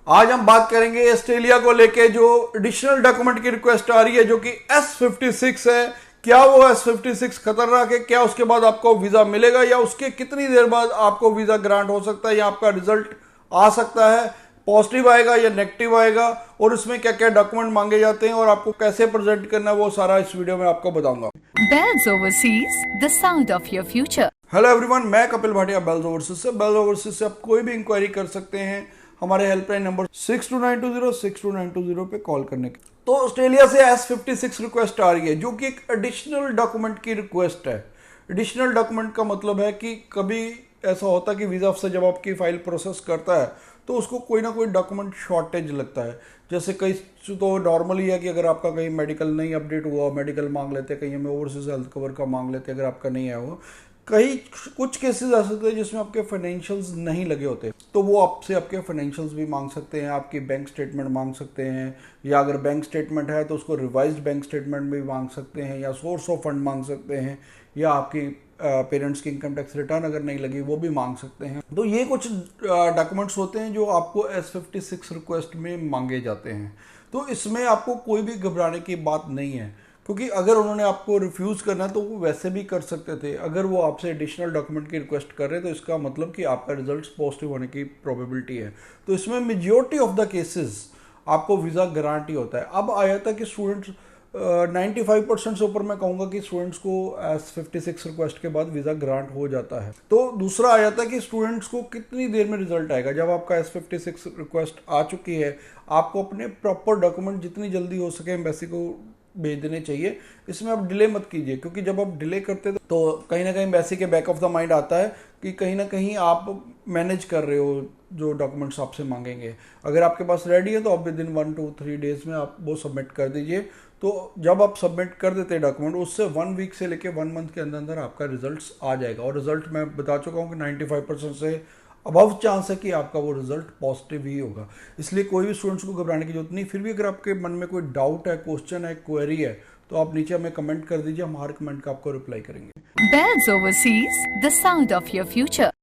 आज हम बात करेंगे ऑस्ट्रेलिया को लेके जो एडिशनल डॉक्यूमेंट की रिक्वेस्ट आ रही है जो कि S56 है। क्या वो S56 खतरनाक है? क्या उसके बाद आपको वीजा मिलेगा या उसके कितनी देर बाद आपको वीजा ग्रांट हो सकता है या आपका रिजल्ट आ सकता है, पॉजिटिव आएगा या नेगेटिव आएगा, और इसमें क्या क्या डॉक्यूमेंट मांगे जाते हैं और आपको कैसे प्रेजेंट करना है, वो सारा इस वीडियो में आपको बताऊंगा। Bells Overseas, the sound of your future. Hello everyone, मैं कपिल भाटिया बेल्स ओवरसीज से। बेल्स ओवरसीज से आप कोई भी इंक्वायरी कर सकते हैं हमारे हेल्पलाइन नंबर 6292062920 पे कॉल करने के। तो ऑस्ट्रेलिया से S56 रिक्वेस्ट आ रही है जो कि एक एडिशनल डॉक्यूमेंट की रिक्वेस्ट है। एडिशनल डॉक्यूमेंट का मतलब है कि कभी ऐसा होता है कि वीज़ा अफसर जब आपकी फाइल प्रोसेस करता है तो उसको कोई ना कोई डॉक्यूमेंट शॉर्टेज लगता है। जैसे कई तो नॉर्मली है कि अगर आपका कहीं मेडिकल नहीं अपडेट हुआ, मेडिकल मांग लेते हैं, कहीं हमें ओवरसीज हेल्थ कवर का मांग लेते हैं अगर आपका नहीं आया हुआ। कई कुछ केसेस आ सकते हैं जिसमें आपके फाइनेंशियल्स नहीं लगे होते, तो वो आपसे आपके फाइनेंशियल्स भी मांग सकते हैं, आपकी बैंक स्टेटमेंट मांग सकते हैं, या अगर बैंक स्टेटमेंट है तो उसको रिवाइज्ड बैंक स्टेटमेंट भी मांग सकते हैं, या सोर्स ऑफ फंड मांग सकते हैं, या आपकी पेरेंट्स की इनकम टैक्स रिटर्न अगर नहीं लगी वो भी मांग सकते हैं। तो ये कुछ डॉक्यूमेंट्स होते हैं जो आपको S56 रिक्वेस्ट में मांगे जाते हैं। तो इसमें आपको कोई भी घबराने की बात नहीं है, क्योंकि अगर उन्होंने आपको रिफ्यूज़ करना तो वो वैसे भी कर सकते थे। अगर वो आपसे एडिशनल डॉक्यूमेंट की रिक्वेस्ट कर रहे हैं तो इसका मतलब कि आपका रिजल्ट पॉजिटिव होने की प्रोबेबिलिटी है। तो इसमें मेजॉरिटी ऑफ द केसेस आपको वीज़ा गारंटी होता है। अब आया था कि स्टूडेंट्स 95% से ऊपर मैं कहूँगा कि स्टूडेंट्स को S56 रिक्वेस्ट के बाद वीज़ा ग्रांट हो जाता है। तो दूसरा आ जाता है कि स्टूडेंट्स को कितनी देर में रिजल्ट आएगा। जब आपका S56 रिक्वेस्ट आ चुकी है, आपको अपने प्रॉपर डॉक्यूमेंट जितनी जल्दी हो सके एम्बेसी को भेज देने चाहिए। इसमें आप डिले मत कीजिए, क्योंकि जब आप डिले करते तो कहीं ना कहीं एम्बेसी के बैक ऑफ द माइंड आता है कि कहीं ना कहीं आप मैनेज कर रहे हो जो डॉक्यूमेंट्स आपसे मांगेंगे। अगर आपके पास रेडी है तो आप विद इन 1 to 3 डेज में आप वो सबमिट कर दीजिए। तो जब आप सबमिट कर देते हैं डॉक्यूमेंट, उससे 1 वीक से लेके 1 मंथ के अंदर अंदर आपका रिजल्ट्स आ जाएगा। और रिजल्ट मैं बता चुका हूँ कि 95% से अबव चांस है कि आपका वो रिजल्ट पॉजिटिव ही होगा। इसलिए कोई भी स्टूडेंट्स को घबराने की जरूरत नहीं। फिर भी अगर आपके मन में कोई डाउट है, क्वेश्चन है, क्वेरी है, तो आप नीचे हमें कमेंट कर दीजिए, हम हर कमेंट का आपको रिप्लाई करेंगे। Bells Overseas, the sound of your future.